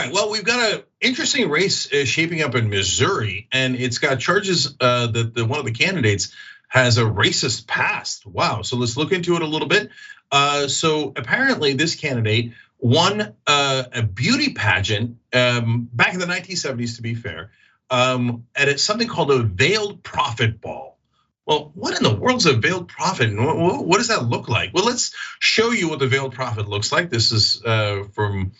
right, well, we've got an interesting race shaping up in Missouri, and it's got charges that one of the candidates has a racist past. Wow, so let's look into it a little bit. So apparently this candidate won a beauty pageant back in the 1970s, to be fair, at something called a Veiled Prophet Ball. Well, what in the world's a veiled prophet? What does that look like? Well, let's show you what the veiled prophet looks like. This is from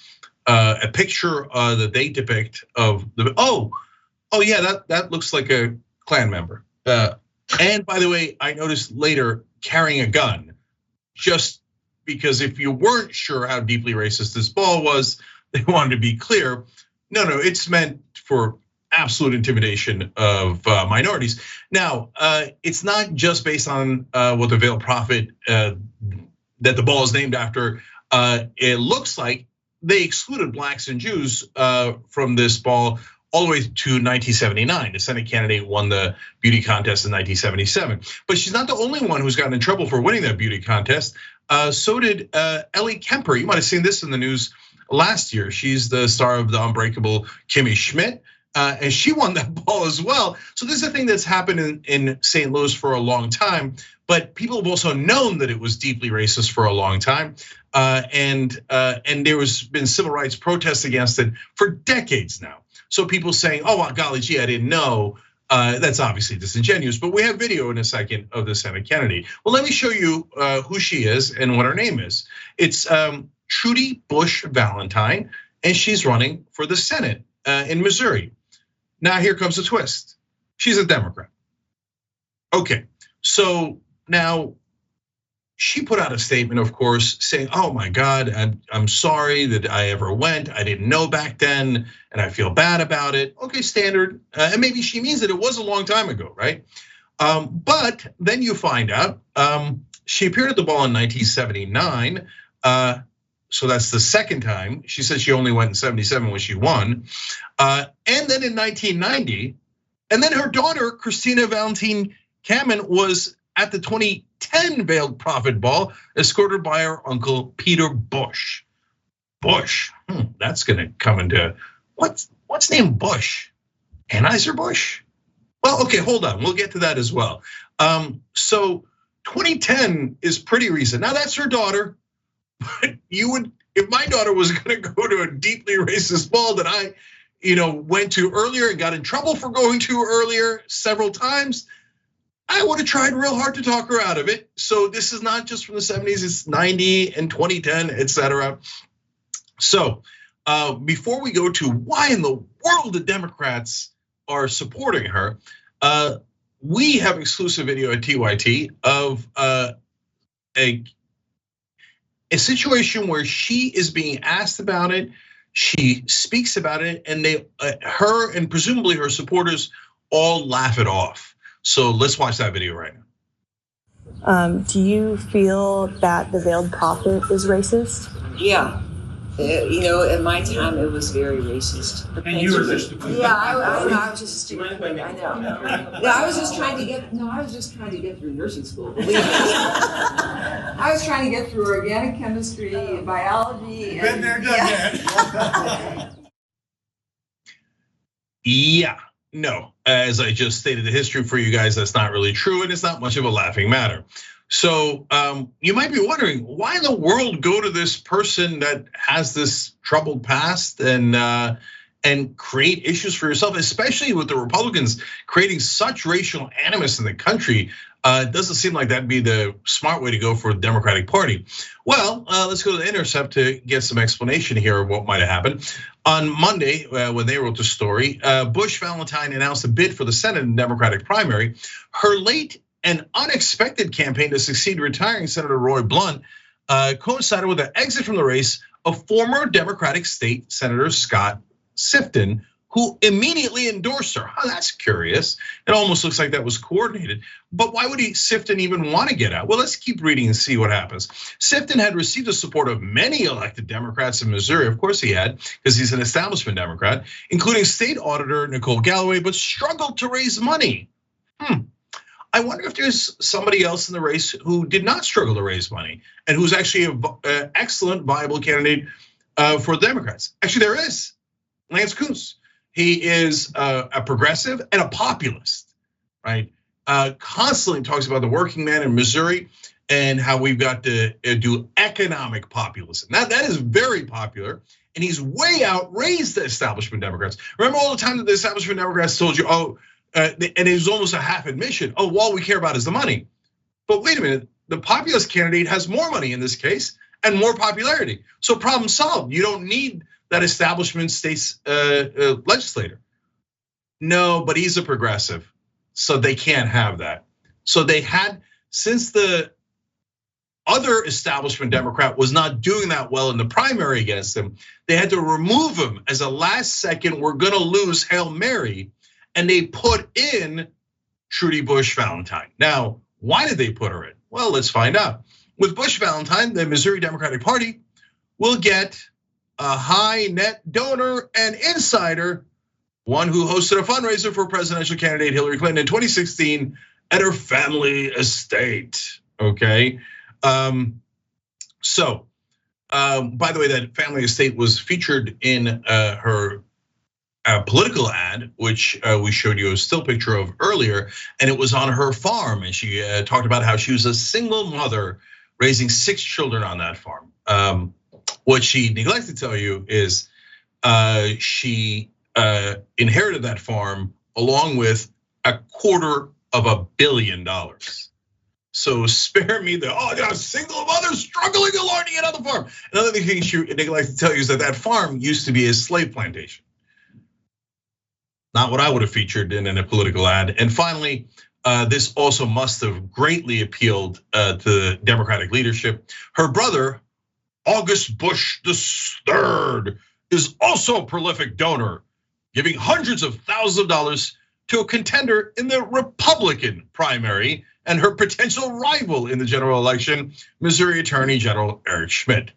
a picture that they depict of the, oh yeah, that looks like a Klan member. And by the way, I noticed later carrying a gun, just because if you weren't sure how deeply racist this ball was, they wanted to be clear. No, it's meant for absolute intimidation of minorities. Now, it's not just based on what the veiled prophet that the ball is named after. It looks like they excluded blacks and Jews from this ball all the way to 1979. The Senate candidate won the beauty contest in 1977. But she's not the only one who's gotten in trouble for winning that beauty contest. So did Ellie Kemper. You might have seen this in the news last year. She's the star of the Unbreakable Kimmy Schmidt. And she won that ball as well. So this is a thing that's happened in St. Louis for a long time, but people have also known that it was deeply racist for a long time. And there has been civil rights protests against it for decades now. So people saying, oh, well, golly gee, I didn't know. That's obviously disingenuous, but we have video in a second of the Senate candidate. Well, let me show you who she is and what her name is. It's Trudy Busch Valentine, and she's running for the Senate in Missouri. Now here comes the twist. She's a Democrat. Okay, so now she put out a statement, of course, saying, oh my God, I'm sorry that I ever went. I didn't know back then, and I feel bad about it. Okay, standard, and maybe she means that it was a long time ago, right? But then you find out, she appeared at the ball in 1979. So that's the second time. She said she only went in 77 when she won. And then in 1990, and then her daughter, Christina Valentine Kamen, was at the 2010 Veiled Prophet Ball, escorted by her uncle, Peter Busch. Bush, that's gonna come into, what's named Bush? Anheuser-Busch? Well, okay, hold on, we'll get to that as well. So 2010 is pretty recent. Now that's her daughter. But you would, if my daughter was gonna go to a deeply racist ball that I, went to earlier and got in trouble for going to earlier several times, I would have tried real hard to talk her out of it. So this is not just from the 70s, it's 90 and 2010, etc. So before we go to why in the world the Democrats are supporting her, we have exclusive video at TYT of a situation where she is being asked about it, she speaks about it, and her and presumably her supporters all laugh it off. So let's watch that video right now. Do you feel that the Veiled Prophet is racist? Yeah. In my time, it was very racist. And you were just stupid. Yeah, I was just stupid. I know. Yeah, I was just trying to get through nursing school. Believe me. I was trying to get through organic chemistry, biology. Been there, done that. Yeah, no, as I just stated the history for you guys, that's not really true, and it's not much of a laughing matter. So you might be wondering, why in the world go to this person that has this troubled past and create issues for yourself, especially with the Republicans creating such racial animus in the country? It doesn't seem like that'd be the smart way to go for the Democratic Party. Well, let's go to The Intercept to get some explanation here of what might have happened. On Monday, when they wrote the story, Busch Valentine announced a bid for the Senate in the Democratic primary. Her late and unexpected campaign to succeed retiring Senator Roy Blunt coincided with the exit from the race of former Democratic State Senator Scott Sifton, who immediately endorsed her. Oh, that's curious. It almost looks like that was coordinated. But why would Sifton even want to get out? Well, let's keep reading and see what happens. Sifton had received the support of many elected Democrats in Missouri. Of course he had, because he's an establishment Democrat, including State Auditor Nicole Galloway, but struggled to raise money. I wonder if there's somebody else in the race who did not struggle to raise money and who's actually an excellent, viable candidate for Democrats. Actually, there is. Lance Kunce. He is a progressive and a populist, right? Constantly talks about the working man in Missouri and how we've got to do economic populism. Now that is very popular, and he's way outraised the establishment Democrats. Remember all the time that the establishment Democrats told you, and it was almost a half admission, all we care about is the money. But wait a minute, the populist candidate has more money in this case and more popularity. So problem solved. You don't need that establishment state's legislator. No, but he's a progressive, so they can't have that. So they had, since the other establishment Democrat was not doing that well in the primary against him, they had to remove him as a last second, we're gonna lose Hail Mary, and they put in Trudy Busch Valentine. Now, why did they put her in? Well, let's find out. With Busch Valentine, the Missouri Democratic Party will get a high net donor and insider, one who hosted a fundraiser for presidential candidate Hillary Clinton in 2016 at her family estate, okay? So, by the way, that family estate was featured in her political ad, which we showed you a still picture of earlier, and it was on her farm, and she talked about how she was a single mother raising 6 children on that farm. What she neglected to tell you is she inherited that farm along with $250 million. So spare me a single mother struggling along to get on the farm. Another thing she neglected to tell you is that farm used to be a slave plantation. Not what I would have featured in a political ad. And finally, this also must have greatly appealed to the Democratic leadership. Her brother, August Busch III, is also a prolific donor, giving hundreds of thousands of dollars to a contender in the Republican primary and her potential rival in the general election, Missouri Attorney General Eric Schmidt.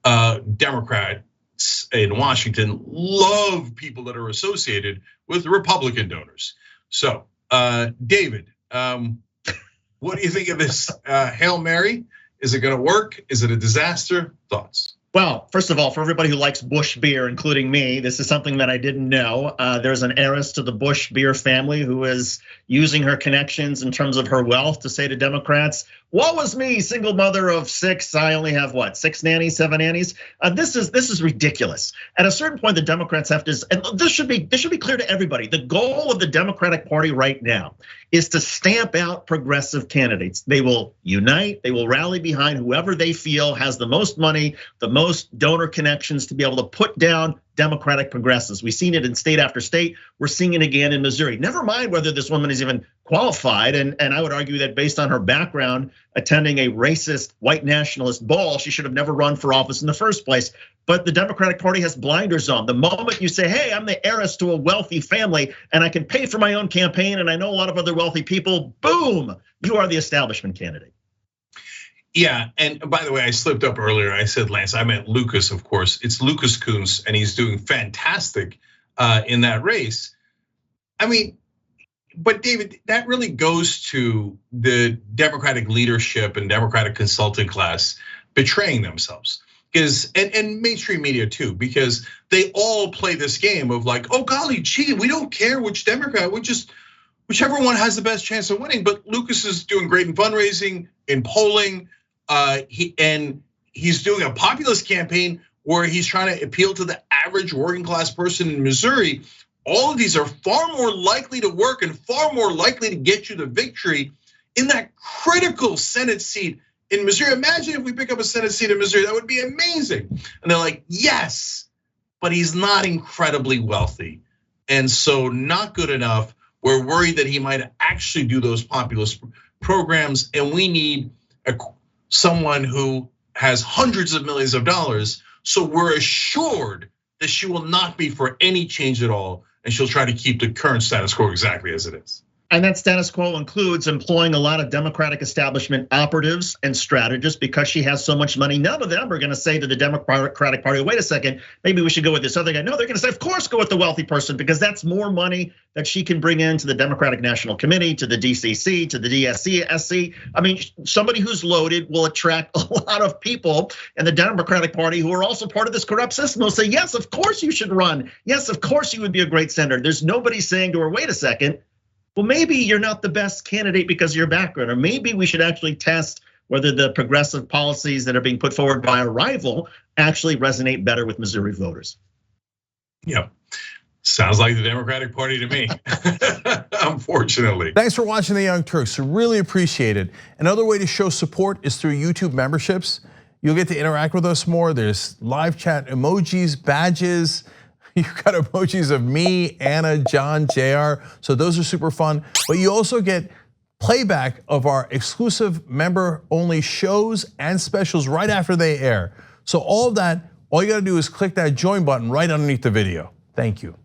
Democrats in Washington love people that are associated with Republican donors. So, David, what do you think of this Hail Mary? Is it gonna work? Is it a disaster? Thoughts? Well, first of all, for everybody who likes Busch beer, including me, this is something that I didn't know. There's an heiress to the Busch beer family who is using her connections in terms of her wealth to say to Democrats, woe is me, single mother of 6, I only have what, 6 nannies, 7 nannies? This is ridiculous. At a certain point, the Democrats have to, and this should be clear to everybody. The goal of the Democratic Party right now is to stamp out progressive candidates. They will unite, they will rally behind whoever they feel has the most money, the most donor connections to be able to put down Democratic progressives. We've seen it in state after state. We're seeing it again in Missouri. Never mind whether this woman is even qualified. And I would argue that based on her background, attending a racist white nationalist ball, she should have never run for office in the first place. But the Democratic Party has blinders on. The moment you say, hey, I'm the heiress to a wealthy family and I can pay for my own campaign and I know a lot of other wealthy people, boom, you are the establishment candidate. Yeah, and by the way, I slipped up earlier. I said Lance, I meant Lucas, of course. It's Lucas Kunce, and he's doing fantastic in that race. I mean, but David, that really goes to the Democratic leadership and Democratic consultant class betraying themselves. Because and mainstream media too, because they all play this game of like, oh golly gee, we don't care which Democrat, we just whichever one has the best chance of winning. But Lucas is doing great in fundraising, in polling. He's doing a populist campaign where he's trying to appeal to the average working class person in Missouri. All of these are far more likely to work and far more likely to get you the victory in that critical Senate seat in Missouri. Imagine if we pick up a Senate seat in Missouri, that would be amazing. And they're like, yes, but he's not incredibly wealthy. And so not good enough. We're worried that he might actually do those populist programs, and we need someone who has hundreds of millions of dollars. So we're assured that she will not be for any change at all, and she'll try to keep the current status quo exactly as it is. And that status quo includes employing a lot of Democratic establishment operatives and strategists because she has so much money. None of them are gonna say to the Democratic Party, wait a second, maybe we should go with this other guy. No, they're gonna say, of course, go with the wealthy person because that's more money that she can bring into the Democratic National Committee, to the DCC, to the DSC. I mean, somebody who's loaded will attract a lot of people in the Democratic Party who are also part of this corrupt system will say, yes, of course you should run. Yes, of course you would be a great senator. There's nobody saying to her, wait a second, well, maybe you're not the best candidate because of your background, or maybe we should actually test whether the progressive policies that are being put forward by a rival actually resonate better with Missouri voters. Yep. Sounds like the Democratic Party to me, unfortunately. Thanks for watching The Young Turks, we really appreciate it. Another way to show support is through YouTube memberships. You'll get to interact with us more. There's live chat emojis, badges. You've got emojis of me, Anna, John, JR. So those are super fun. But you also get playback of our exclusive member-only shows and specials right after they air. So all of that, all you gotta do is click that join button right underneath the video. Thank you.